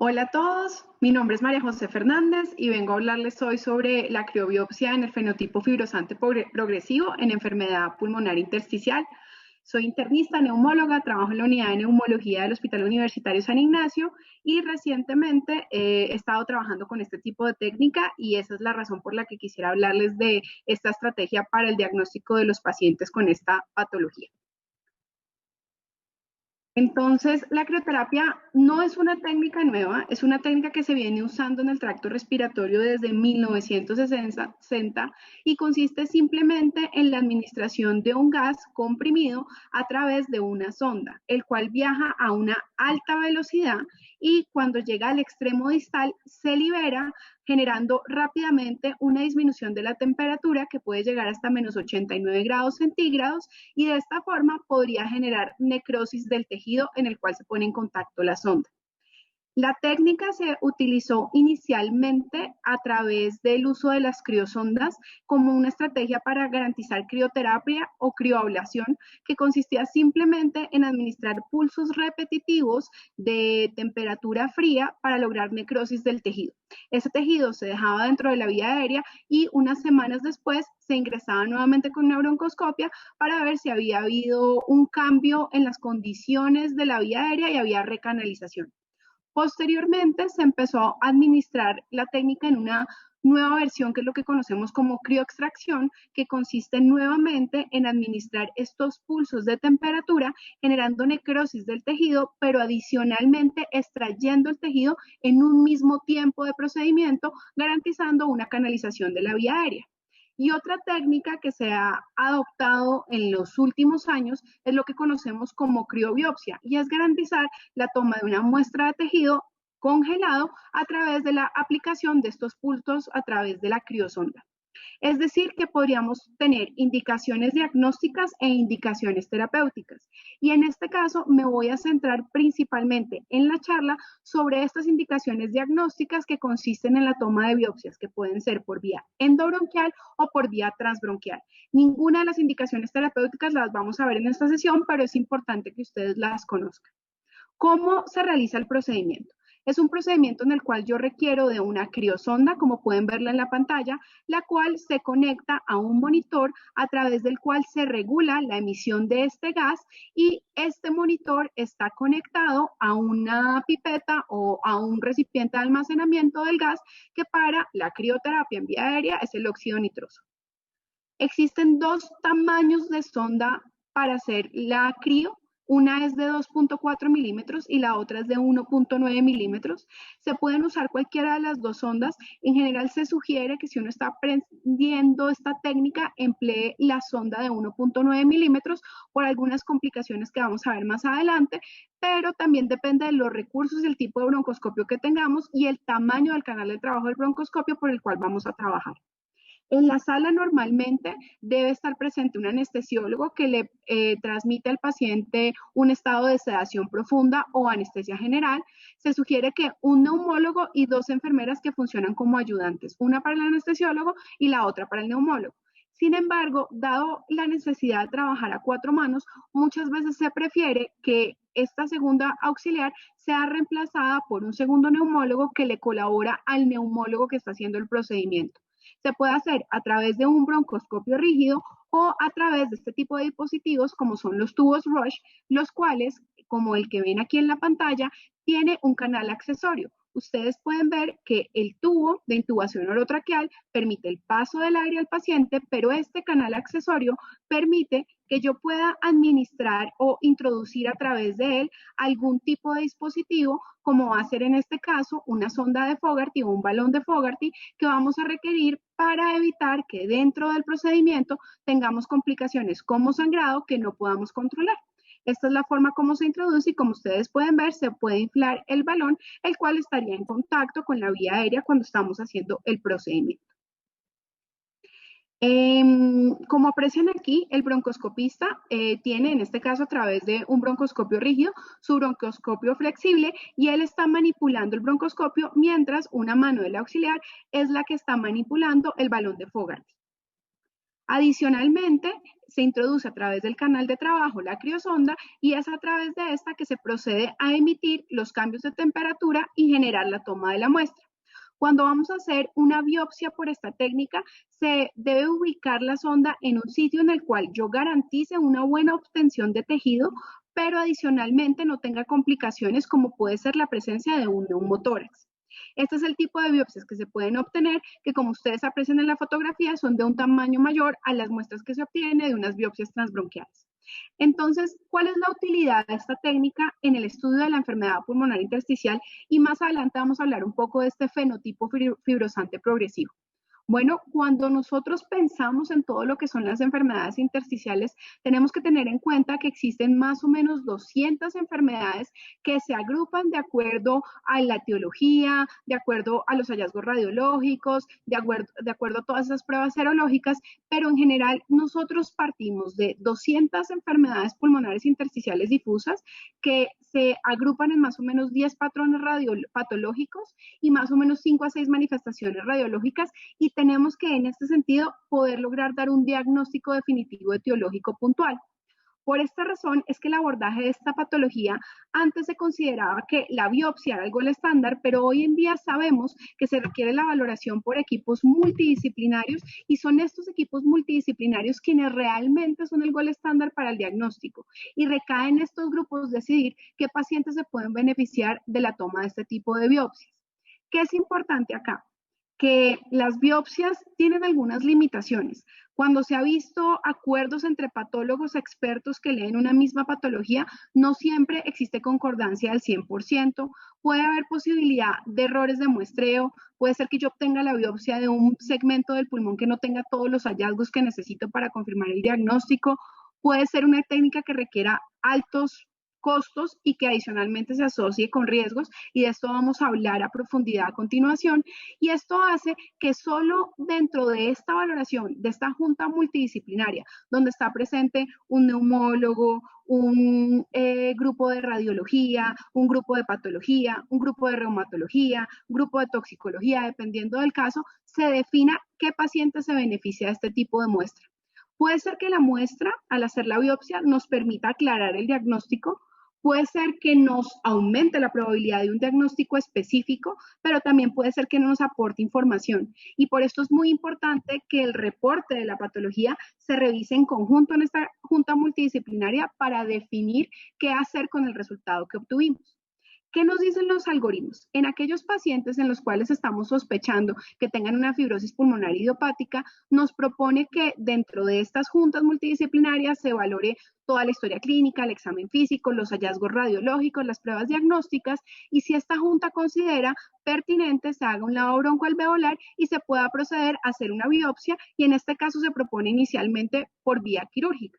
Hola a todos, mi nombre es María José Fernández y vengo a hablarles hoy sobre la criobiopsia en el fenotipo fibrosante progresivo en enfermedad pulmonar intersticial. Soy internista, neumóloga, trabajo en la unidad de neumología del Hospital Universitario San Ignacio y recientemente he estado trabajando con este tipo de técnica y esa es la razón por la que quisiera hablarles de esta estrategia para el diagnóstico de los pacientes con esta patología. Entonces, la crioterapia no es una técnica nueva, es una técnica que se viene usando en el tracto respiratorio desde 1960 y consiste simplemente en la administración de un gas comprimido a través de una sonda, el cual viaja a una alta velocidad y cuando llega al extremo distal se libera generando rápidamente una disminución de la temperatura que puede llegar hasta menos 89 grados centígrados y de esta forma podría generar necrosis del tejido en el cual se pone en contacto la sonda. La técnica se utilizó inicialmente a través del uso de las criosondas como una estrategia para garantizar crioterapia o crioablación, que consistía simplemente en administrar pulsos repetitivos de temperatura fría para lograr necrosis del tejido. Ese tejido se dejaba dentro de la vía aérea y unas semanas después se ingresaba nuevamente con una broncoscopia para ver si había habido un cambio en las condiciones de la vía aérea y había recanalización. Posteriormente se empezó a administrar la técnica en una nueva versión que es lo que conocemos como crioextracción, que consiste nuevamente en administrar estos pulsos de temperatura generando necrosis del tejido, pero adicionalmente extrayendo el tejido en un mismo tiempo de procedimiento, garantizando una canalización de la vía aérea. Y otra técnica que se ha adoptado en los últimos años es lo que conocemos como criobiopsia y es garantizar la toma de una muestra de tejido congelado a través de la aplicación de estos pulsos a través de la criosonda. Es decir, que podríamos tener indicaciones diagnósticas e indicaciones terapéuticas. Y en este caso me voy a centrar principalmente en la charla sobre estas indicaciones diagnósticas que consisten en la toma de biopsias, que pueden ser por vía endobronquial o por vía transbronquial. Ninguna de las indicaciones terapéuticas las vamos a ver en esta sesión, pero es importante que ustedes las conozcan. ¿Cómo se realiza el procedimiento? Es un procedimiento en el cual yo requiero de una criosonda, como pueden verla en la pantalla, la cual se conecta a un monitor a través del cual se regula la emisión de este gas y este monitor está conectado a una pipeta o a un recipiente de almacenamiento del gas que para la crioterapia en vía aérea es el óxido nitroso. Existen dos tamaños de sonda para hacer la crio. Una es de 2.4 milímetros y la otra es de 1.9 milímetros. Se pueden usar cualquiera de las dos sondas. En general se sugiere que si uno está aprendiendo esta técnica, emplee la sonda de 1.9 milímetros por algunas complicaciones que vamos a ver más adelante, pero también depende de los recursos, el tipo de broncoscopio que tengamos y el tamaño del canal de trabajo del broncoscopio por el cual vamos a trabajar. En la sala normalmente debe estar presente un anestesiólogo que le transmite al paciente un estado de sedación profunda o anestesia general. Se sugiere que un neumólogo y dos enfermeras que funcionan como ayudantes, una para el anestesiólogo y la otra para el neumólogo. Sin embargo, dado la necesidad de trabajar a cuatro manos, muchas veces se prefiere que esta segunda auxiliar sea reemplazada por un segundo neumólogo que le colabora al neumólogo que está haciendo el procedimiento. Se puede hacer a través de un broncoscopio rígido o a través de este tipo de dispositivos como son los tubos Rush, los cuales, como el que ven aquí en la pantalla, tiene un canal accesorio. Ustedes pueden ver que el tubo de intubación orotraqueal permite el paso del aire al paciente, pero este canal accesorio permite que yo pueda administrar o introducir a través de él algún tipo de dispositivo, como va a ser en este caso una sonda de Fogarty o un balón de Fogarty que vamos a requerir para evitar que dentro del procedimiento tengamos complicaciones como sangrado que no podamos controlar. Esta es la forma como se introduce y como ustedes pueden ver se puede inflar el balón, el cual estaría en contacto con la vía aérea cuando estamos haciendo el procedimiento. Como aprecian aquí, el broncoscopista tiene, en este caso a través de un broncoscopio rígido, su broncoscopio flexible y él está manipulando el broncoscopio mientras una mano del auxiliar es la que está manipulando el balón de Fogarty. Adicionalmente, se introduce a través del canal de trabajo la criosonda y es a través de esta que se procede a emitir los cambios de temperatura y generar la toma de la muestra. Cuando vamos a hacer una biopsia por esta técnica, se debe ubicar la sonda en un sitio en el cual yo garantice una buena obtención de tejido, pero adicionalmente no tenga complicaciones como puede ser la presencia de un neumotórax. Este es el tipo de biopsias que se pueden obtener, que como ustedes aprecian en la fotografía, son de un tamaño mayor a las muestras que se obtienen de unas biopsias transbronquiales. Entonces, ¿cuál es la utilidad de esta técnica en el estudio de la enfermedad pulmonar intersticial? Y más adelante vamos a hablar un poco de este fenotipo fibrosante progresivo. Bueno, cuando nosotros pensamos en todo lo que son las enfermedades intersticiales, tenemos que tener en cuenta que existen más o menos 200 enfermedades que se agrupan de acuerdo a la etiología, de acuerdo a los hallazgos radiológicos, de acuerdo a todas esas pruebas serológicas, pero en general nosotros partimos de 200 enfermedades pulmonares intersticiales difusas que se agrupan en más o menos 10 patrones patológicos y más o menos 5 a 6 manifestaciones radiológicas, y tenemos que en este sentido poder lograr dar un diagnóstico definitivo etiológico puntual. Por esta razón es que el abordaje de esta patología antes se consideraba que la biopsia era algo estándar, pero hoy en día sabemos que se requiere la valoración por equipos multidisciplinarios y son estos equipos multidisciplinarios quienes realmente son el gol estándar para el diagnóstico y recae en estos grupos decidir qué pacientes se pueden beneficiar de la toma de este tipo de biopsias. ¿Qué es importante acá? Que las biopsias tienen algunas limitaciones. Cuando se ha visto acuerdos entre patólogos expertos que leen una misma patología, no siempre existe concordancia al 100%. Puede haber posibilidad de errores de muestreo, puede ser que yo obtenga la biopsia de un segmento del pulmón que no tenga todos los hallazgos que necesito para confirmar el diagnóstico, puede ser una técnica que requiera altos costos y que adicionalmente se asocie con riesgos, y de esto vamos a hablar a profundidad a continuación. Y esto hace que solo dentro de esta valoración, de esta junta multidisciplinaria, donde está presente un neumólogo, un grupo de radiología, un grupo de patología, un grupo de reumatología, un grupo de toxicología, dependiendo del caso, se defina qué paciente se beneficia de este tipo de muestra. Puede ser que la muestra, al hacer la biopsia, nos permita aclarar el diagnóstico. Puede ser que nos aumente la probabilidad de un diagnóstico específico, pero también puede ser que no nos aporte información. Y por esto es muy importante que el reporte de la patología se revise en conjunto en esta junta multidisciplinaria para definir qué hacer con el resultado que obtuvimos. ¿Qué nos dicen los algoritmos? En aquellos pacientes en los cuales estamos sospechando que tengan una fibrosis pulmonar idiopática, nos propone que dentro de estas juntas multidisciplinarias se valore toda la historia clínica, el examen físico, los hallazgos radiológicos, las pruebas diagnósticas, y si esta junta considera pertinente, se haga un lavado broncoalveolar y se pueda proceder a hacer una biopsia, y en este caso se propone inicialmente por vía quirúrgica.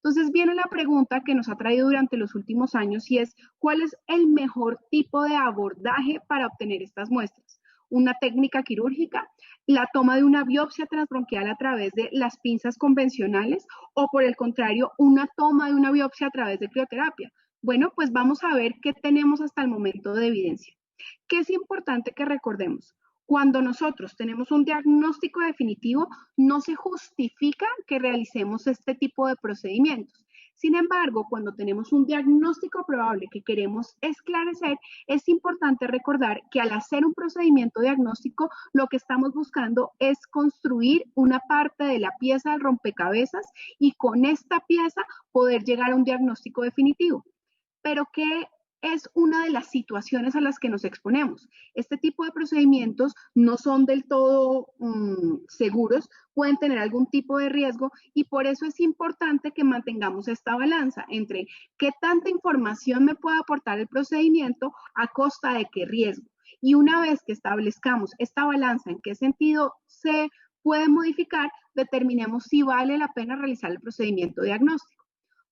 Entonces viene la pregunta que nos ha traído durante los últimos años, y es: ¿cuál es el mejor tipo de abordaje para obtener estas muestras? ¿Una técnica quirúrgica, la toma de una biopsia transbronquial a través de las pinzas convencionales, o por el contrario, una toma de una biopsia a través de crioterapia? Bueno, pues vamos a ver qué tenemos hasta el momento de evidencia. ¿Qué es importante que recordemos? Cuando nosotros tenemos un diagnóstico definitivo, no se justifica que realicemos este tipo de procedimientos. Sin embargo, cuando tenemos un diagnóstico probable que queremos esclarecer, es importante recordar que al hacer un procedimiento diagnóstico, lo que estamos buscando es construir una parte de la pieza del rompecabezas y con esta pieza poder llegar a un diagnóstico definitivo. Pero ¿qué es una de las situaciones a las que nos exponemos? Este tipo de procedimientos no son del todo seguros, pueden tener algún tipo de riesgo, y por eso es importante que mantengamos esta balanza entre qué tanta información me puede aportar el procedimiento a costa de qué riesgo. Y una vez que establezcamos esta balanza, en qué sentido se puede modificar, determinemos si vale la pena realizar el procedimiento diagnóstico.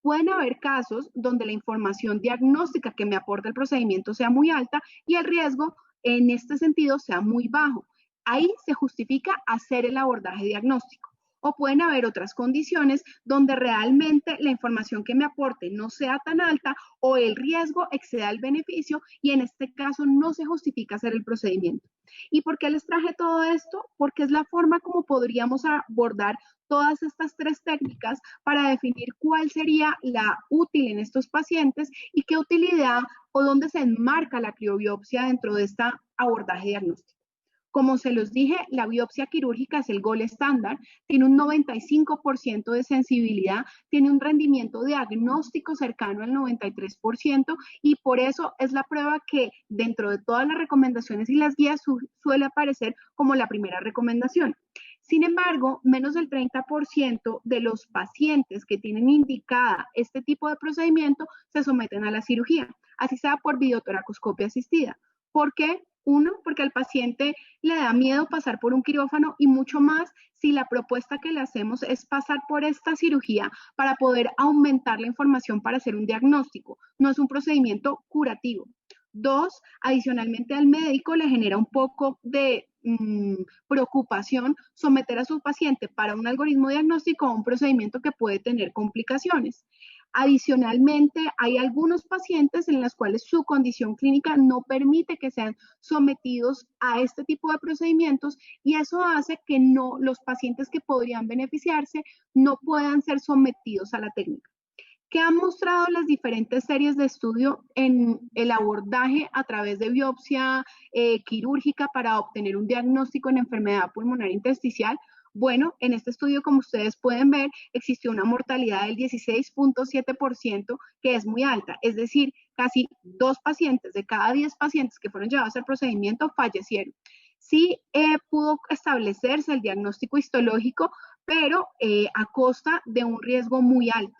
Pueden haber casos donde la información diagnóstica que me aporta el procedimiento sea muy alta y el riesgo en este sentido sea muy bajo. Ahí se justifica hacer el abordaje diagnóstico. o pueden haber otras condiciones donde realmente la información que me aporte no sea tan alta o el riesgo exceda el beneficio y en este caso no se justifica hacer el procedimiento. ¿Y por qué les traje todo esto? Porque es la forma como podríamos abordar todas estas tres técnicas para definir cuál sería la útil en estos pacientes y qué utilidad o dónde se enmarca la criobiopsia dentro de este abordaje diagnóstico. Como se los dije, la biopsia quirúrgica es el gol estándar, tiene un 95% de sensibilidad, tiene un rendimiento diagnóstico cercano al 93% y por eso es la prueba que dentro de todas las recomendaciones y las guías suele aparecer como la primera recomendación. Sin embargo, menos del 30% de los pacientes que tienen indicada este tipo de procedimiento se someten a la cirugía, así sea por videotoracoscopia asistida. ¿Por qué? Uno, porque al paciente le da miedo pasar por un quirófano y mucho más si la propuesta que le hacemos es pasar por esta cirugía para poder aumentar la información para hacer un diagnóstico. No es un procedimiento curativo. Dos, adicionalmente al médico le genera un poco de preocupación someter a su paciente para un algoritmo diagnóstico a un procedimiento que puede tener complicaciones. Adicionalmente, hay algunos pacientes en los cuales su condición clínica no permite que sean sometidos a este tipo de procedimientos y eso hace que no, los pacientes que podrían beneficiarse no puedan ser sometidos a la técnica. ¿Qué han mostrado las diferentes series de estudio en el abordaje a través de biopsia quirúrgica para obtener un diagnóstico en enfermedad pulmonar intersticial? Bueno, en este estudio, como ustedes pueden ver, existió una mortalidad del 16.7%, que es muy alta, es decir, casi 2 pacientes de cada 10 pacientes que fueron llevados al procedimiento fallecieron. Sí pudo establecerse el diagnóstico histológico, pero a costa de un riesgo muy alto.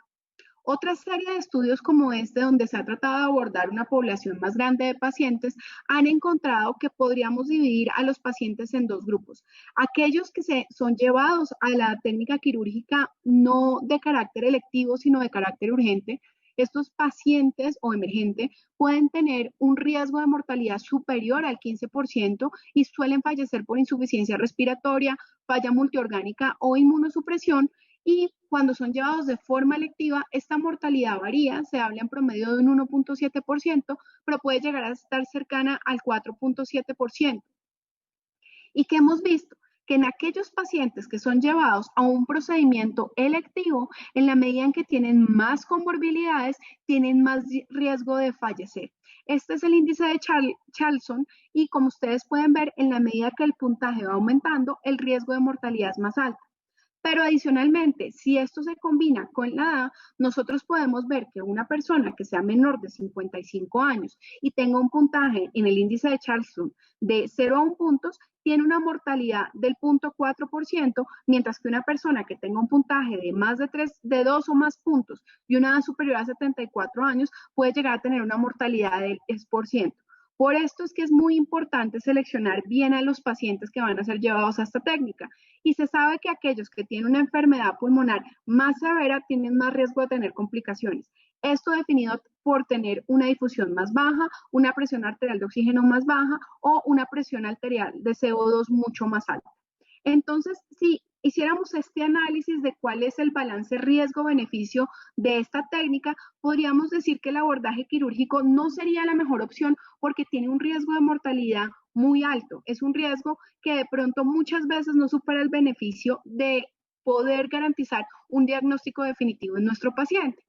Otra serie de estudios como este, donde se ha tratado de abordar una población más grande de pacientes, han encontrado que podríamos dividir a los pacientes en dos grupos. Aquellos que son llevados a la técnica quirúrgica no de carácter electivo, sino de carácter urgente. Estos pacientes o emergentes pueden tener un riesgo de mortalidad superior al 15% y suelen fallecer por insuficiencia respiratoria, falla multiorgánica o inmunosupresión. Y cuando son llevados de forma electiva, esta mortalidad varía, se habla en promedio de un 1.7%, pero puede llegar a estar cercana al 4.7%. ¿Y qué hemos visto? Que en aquellos pacientes que son llevados a un procedimiento electivo, en la medida en que tienen más comorbilidades, tienen más riesgo de fallecer. Este es el índice de Charlson y como ustedes pueden ver, en la medida que el puntaje va aumentando, el riesgo de mortalidad es más alto. Pero adicionalmente, si esto se combina con la edad, nosotros podemos ver que una persona que sea menor de 55 años y tenga un puntaje en el índice de Charlson de 0 a 1 puntos, tiene una mortalidad del 0.4%, mientras que una persona que tenga un puntaje de más de 2 o más puntos y una edad superior a 74 años puede llegar a tener una mortalidad del 10%. Por esto es que es muy importante seleccionar bien a los pacientes que van a ser llevados a esta técnica. Y se sabe que aquellos que tienen una enfermedad pulmonar más severa tienen más riesgo de tener complicaciones. Esto definido por tener una difusión más baja, una presión arterial de oxígeno más baja o una presión arterial de CO2 mucho más alta. Entonces, si hiciéramos este análisis de cuál es el balance riesgo-beneficio de esta técnica, podríamos decir que el abordaje quirúrgico no sería la mejor opción porque tiene un riesgo de mortalidad muy alto. Es un riesgo que de pronto muchas veces no supera el beneficio de poder garantizar un diagnóstico definitivo en nuestro paciente.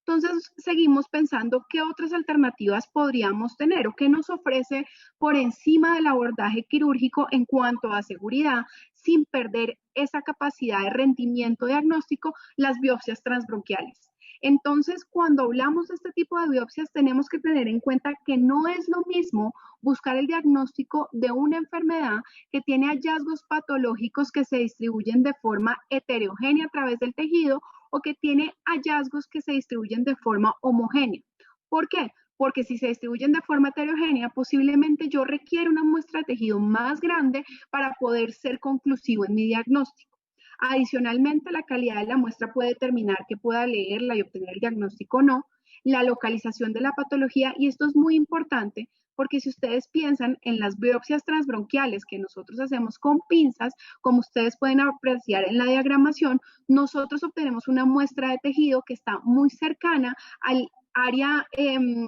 Entonces, seguimos pensando qué otras alternativas podríamos tener o qué nos ofrece por encima del abordaje quirúrgico en cuanto a seguridad, sin perder esa capacidad de rendimiento diagnóstico, las biopsias transbronquiales. Entonces, cuando hablamos de este tipo de biopsias, tenemos que tener en cuenta que no es lo mismo buscar el diagnóstico de una enfermedad que tiene hallazgos patológicos que se distribuyen de forma heterogénea a través del tejido o que tiene hallazgos que se distribuyen de forma homogénea. ¿Por qué? Porque si se distribuyen de forma heterogénea, posiblemente yo requiera una muestra de tejido más grande para poder ser conclusivo en mi diagnóstico. Adicionalmente, la calidad de la muestra puede determinar que pueda leerla y obtener el diagnóstico o no. la localización de la patología, y esto es muy importante porque si ustedes piensan en las biopsias transbronquiales que nosotros hacemos con pinzas, como ustedes pueden apreciar en la diagramación, nosotros obtenemos una muestra de tejido que está muy cercana al área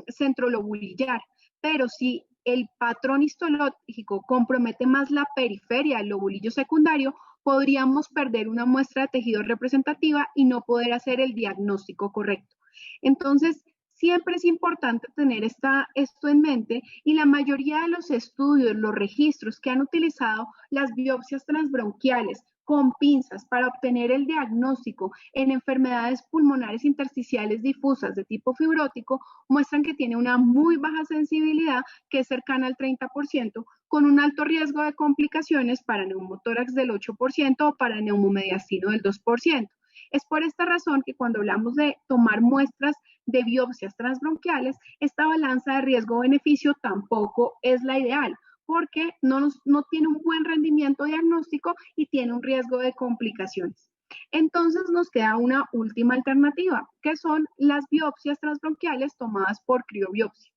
centrolobulillar, pero si el patrón histológico compromete más la periferia del lobulillo secundario, podríamos perder una muestra de tejido representativa y no poder hacer el diagnóstico correcto. Entonces, siempre es importante tener esto en mente, y la mayoría de los estudios, los registros que han utilizado las biopsias transbronquiales con pinzas para obtener el diagnóstico en enfermedades pulmonares intersticiales difusas de tipo fibrótico muestran que tiene una muy baja sensibilidad, que es cercana al 30%, con un alto riesgo de complicaciones para neumotórax del 8% o para neumomediastino del 2%. Es por esta razón que cuando hablamos de tomar muestras de biopsias transbronquiales, esta balanza de riesgo-beneficio tampoco es la ideal, porque no tiene un buen rendimiento diagnóstico y tiene un riesgo de complicaciones. Entonces nos queda una última alternativa, que son las biopsias transbronquiales tomadas por criobiopsia.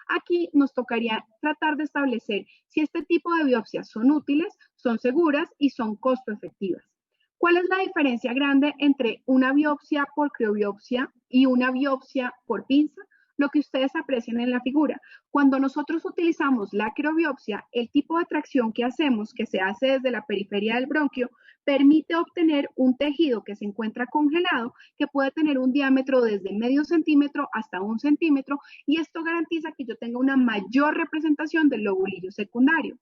Aquí nos tocaría tratar de establecer si este tipo de biopsias son útiles, son seguras y son costo efectivas. ¿Cuál es la diferencia grande entre una biopsia por criobiopsia y una biopsia por pinza? Lo que ustedes aprecian en la figura. Cuando nosotros utilizamos la criobiopsia, el tipo de tracción que hacemos, que se hace desde la periferia del bronquio, permite obtener un tejido que se encuentra congelado, que puede tener un diámetro desde medio centímetro hasta 1 centímetro, y esto garantiza que yo tenga una mayor representación del lobulillo secundario.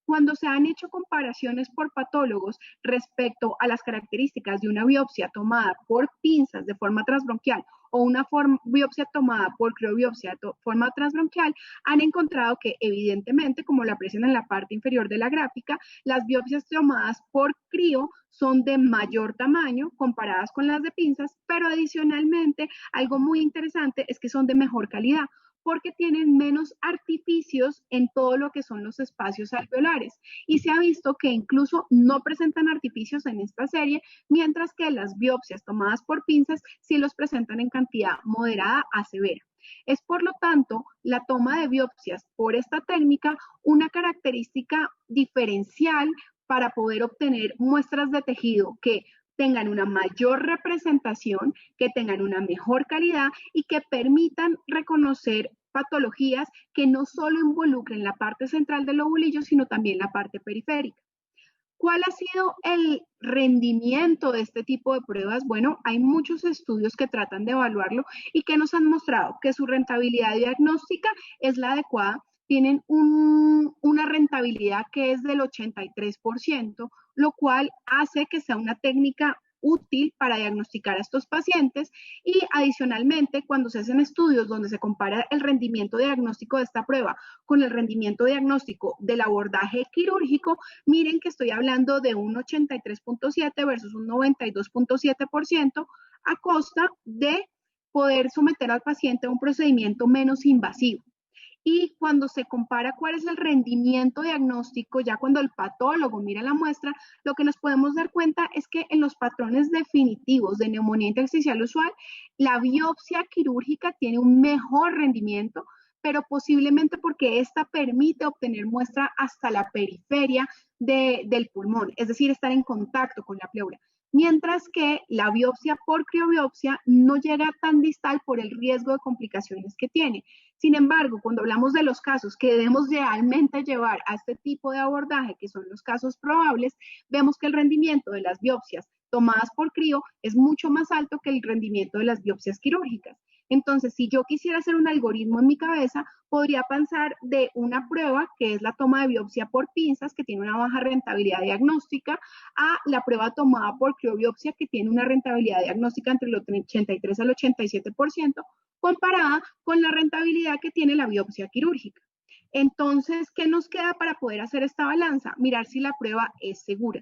Cuando se han hecho comparaciones por patólogos respecto a las características de una biopsia tomada por pinzas de forma transbronquial o una biopsia tomada por criobiopsia de forma transbronquial, han encontrado que evidentemente, como lo aprecian en la parte inferior de la gráfica, las biopsias tomadas por crio son de mayor tamaño comparadas con las de pinzas, pero adicionalmente algo muy interesante es que son de mejor calidad, porque tienen menos artificios en todo lo que son los espacios alveolares. Y se ha visto que incluso no presentan artificios en esta serie, mientras que las biopsias tomadas por pinzas sí los presentan en cantidad moderada a severa. Es por lo tanto la toma de biopsias por esta técnica una característica diferencial para poder obtener muestras de tejido que tengan una mayor representación, que tengan una mejor calidad y que permitan reconocer patologías que no solo involucren la parte central del lobulillo, sino también la parte periférica. ¿Cuál ha sido el rendimiento de este tipo de pruebas? Bueno, hay muchos estudios que tratan de evaluarlo y que nos han mostrado que su rentabilidad diagnóstica es la adecuada. Tienen una rentabilidad que es del 83%, lo cual hace que sea una técnica útil para diagnosticar a estos pacientes, y adicionalmente cuando se hacen estudios donde se compara el rendimiento diagnóstico de esta prueba con el rendimiento diagnóstico del abordaje quirúrgico, miren que estoy hablando de un 83.7 versus un 92.7% a costa de poder someter al paciente a un procedimiento menos invasivo. Y cuando se compara cuál es el rendimiento diagnóstico, ya cuando el patólogo mira la muestra, lo que nos podemos dar cuenta es que en los patrones definitivos de neumonía intersticial usual, la biopsia quirúrgica tiene un mejor rendimiento, pero posiblemente porque esta permite obtener muestra hasta la periferia del pulmón, es decir, estar en contacto con la pleura. Mientras que la biopsia por criobiopsia no llega tan distal por el riesgo de complicaciones que tiene. Sin embargo, cuando hablamos de los casos que debemos realmente llevar a este tipo de abordaje, que son los casos probables, vemos que el rendimiento de las biopsias tomadas por crio es mucho más alto que el rendimiento de las biopsias quirúrgicas. Entonces, si yo quisiera hacer un algoritmo en mi cabeza, podría pensar de una prueba que es la toma de biopsia por pinzas, que tiene una baja rentabilidad diagnóstica, a la prueba tomada por criobiopsia, que tiene una rentabilidad diagnóstica entre el 83 al 87%, comparada con la rentabilidad que tiene la biopsia quirúrgica. Entonces, ¿qué nos queda para poder hacer esta balanza? Mirar si la prueba es segura.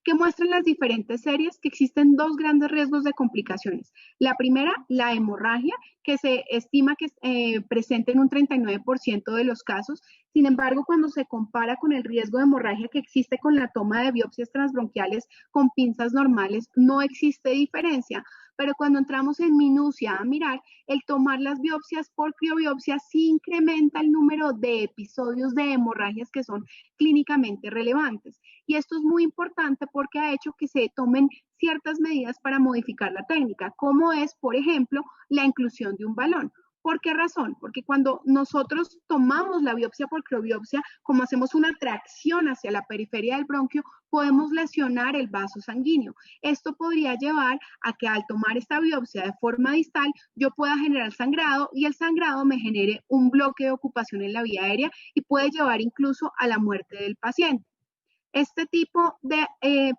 Que muestran las diferentes series que existen dos grandes riesgos de complicaciones. La primera, la hemorragia, que se estima que es presente en un 39% de los casos. Sin embargo, cuando se compara con el riesgo de hemorragia que existe con la toma de biopsias transbronquiales con pinzas normales, no existe diferencia, pero cuando entramos en minucia a mirar, el tomar las biopsias por criobiopsia sí incrementa el número de episodios de hemorragias que son clínicamente relevantes. Y esto es muy importante porque ha hecho que se tomen ciertas medidas para modificar la técnica, como es, por ejemplo, la inclusión de un balón. ¿Por qué razón? Porque cuando nosotros tomamos la biopsia por criobiopsia, como hacemos una tracción hacia la periferia del bronquio, podemos lesionar el vaso sanguíneo. Esto podría llevar a que al tomar esta biopsia de forma distal, yo pueda generar sangrado y el sangrado me genere un bloque de ocupación en la vía aérea y puede llevar incluso a la muerte del paciente. Este tipo de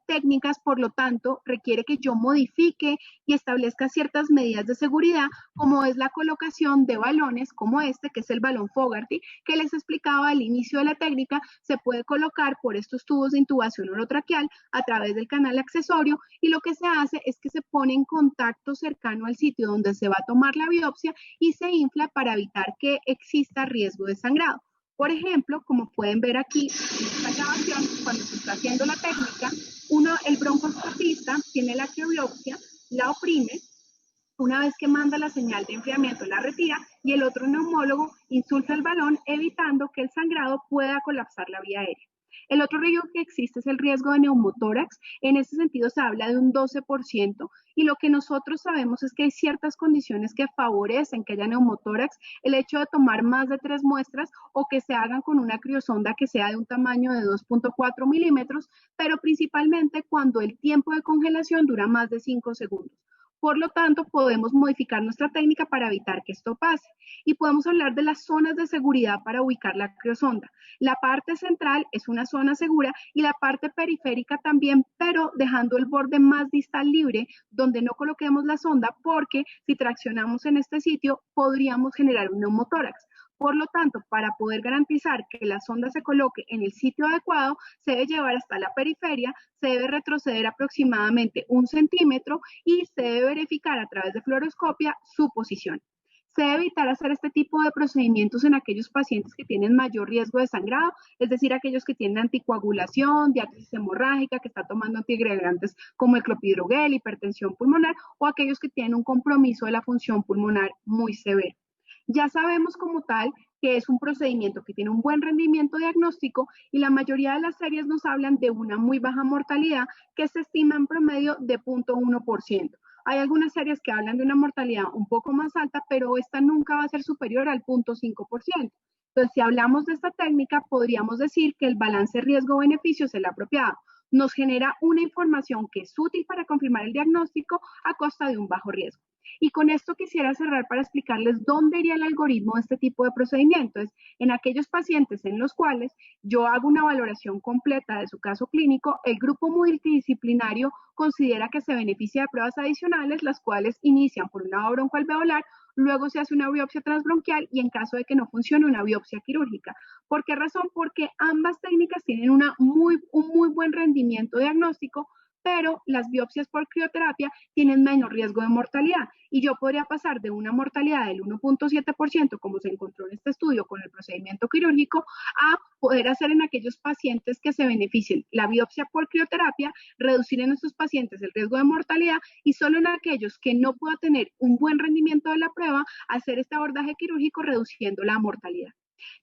técnicas, por lo tanto, requiere que yo modifique y establezca ciertas medidas de seguridad, como es la colocación de balones como este, que es el balón Fogarty, que les explicaba al inicio de la técnica, se puede colocar por estos tubos de intubación orotraqueal a través del canal accesorio y lo que se hace es que se pone en contacto cercano al sitio donde se va a tomar la biopsia y se infla para evitar que exista riesgo de sangrado. Por ejemplo, como pueden ver aquí en esta grabación, cuando se está haciendo la técnica, el broncoscopista tiene la criobiopsia, la oprime, una vez que manda la señal de enfriamiento la retira y el otro neumólogo insulta el balón evitando que el sangrado pueda colapsar la vía aérea. El otro riesgo que existe es el riesgo de neumotórax. En ese sentido se habla de un 12% y lo que nosotros sabemos es que hay ciertas condiciones que favorecen que haya neumotórax. El hecho de tomar más de 3 muestras o que se hagan con una criosonda que sea de un tamaño de 2.4 milímetros, pero principalmente cuando el tiempo de congelación dura más de 5 segundos. Por lo tanto, podemos modificar nuestra técnica para evitar que esto pase. Y podemos hablar de las zonas de seguridad para ubicar la criosonda. La parte central es una zona segura y la parte periférica también, pero dejando el borde más distal libre donde no coloquemos la sonda porque si traccionamos en este sitio podríamos generar un neumotórax. Por lo tanto, para poder garantizar que la sonda se coloque en el sitio adecuado, se debe llevar hasta la periferia, se debe retroceder aproximadamente 1 centímetro y se debe verificar a través de fluoroscopia su posición. Se debe evitar hacer este tipo de procedimientos en aquellos pacientes que tienen mayor riesgo de sangrado, es decir, aquellos que tienen anticoagulación, diálisis hemorrágica, que está tomando antiagregantes como el clopidogrel, hipertensión pulmonar, o aquellos que tienen un compromiso de la función pulmonar muy severo. Ya sabemos como tal que es un procedimiento que tiene un buen rendimiento diagnóstico y la mayoría de las series nos hablan de una muy baja mortalidad que se estima en promedio de 0.1%. Hay algunas series que hablan de una mortalidad un poco más alta, pero esta nunca va a ser superior al 0.5%. Entonces, si hablamos de esta técnica, podríamos decir que el balance riesgo-beneficio es el apropiado. Nos genera una información que es útil para confirmar el diagnóstico a costa de un bajo riesgo. Y con esto quisiera cerrar para explicarles dónde iría el algoritmo de este tipo de procedimientos. En aquellos pacientes en los cuales yo hago una valoración completa de su caso clínico, el grupo multidisciplinario considera que se beneficia de pruebas adicionales, las cuales inician por un lavado broncoalveolar, luego se hace una biopsia transbronquial y en caso de que no funcione, una biopsia quirúrgica. ¿Por qué razón? Porque ambas técnicas tienen un muy buen rendimiento diagnóstico, pero las biopsias por crioterapia tienen menor riesgo de mortalidad. Y yo podría pasar de una mortalidad del 1.7%, como se encontró en este estudio con el procedimiento quirúrgico, a poder hacer en aquellos pacientes que se beneficien la biopsia por crioterapia, reducir en estos pacientes el riesgo de mortalidad y solo en aquellos que no puedan tener un buen rendimiento de la prueba, hacer este abordaje quirúrgico reduciendo la mortalidad.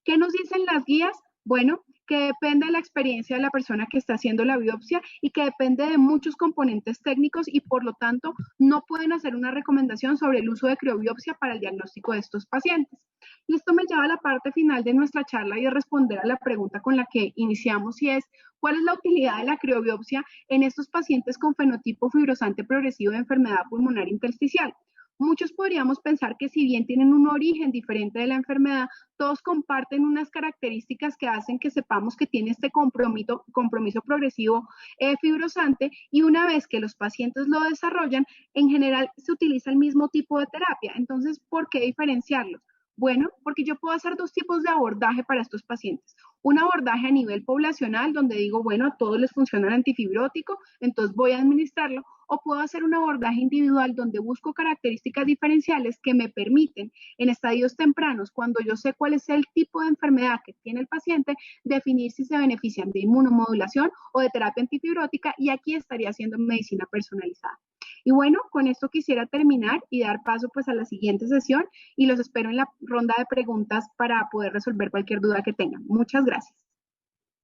¿Qué nos dicen las guías? Bueno, que depende de la experiencia de la persona que está haciendo la biopsia y que depende de muchos componentes técnicos y por lo tanto no pueden hacer una recomendación sobre el uso de criobiopsia para el diagnóstico de estos pacientes. Y esto me lleva a la parte final de nuestra charla y a responder a la pregunta con la que iniciamos y es, ¿cuál es la utilidad de la criobiopsia en estos pacientes con fenotipo fibrosante progresivo de enfermedad pulmonar intersticial? Muchos podríamos pensar que si bien tienen un origen diferente de la enfermedad, todos comparten unas características que hacen que sepamos que tiene este compromiso progresivo fibrosante y una vez que los pacientes lo desarrollan, en general se utiliza el mismo tipo de terapia. Entonces, ¿por qué diferenciarlos? Bueno, porque yo puedo hacer dos tipos de abordaje para estos pacientes. Un abordaje a nivel poblacional, donde digo, bueno, a todos les funciona el antifibrótico, entonces voy a administrarlo, o puedo hacer un abordaje individual donde busco características diferenciales que me permiten en estadios tempranos, cuando yo sé cuál es el tipo de enfermedad que tiene el paciente, definir si se benefician de inmunomodulación o de terapia antifibrótica y aquí estaría haciendo medicina personalizada. Y bueno, con esto quisiera terminar y dar paso pues a la siguiente sesión y los espero en la ronda de preguntas para poder resolver cualquier duda que tengan. Muchas gracias.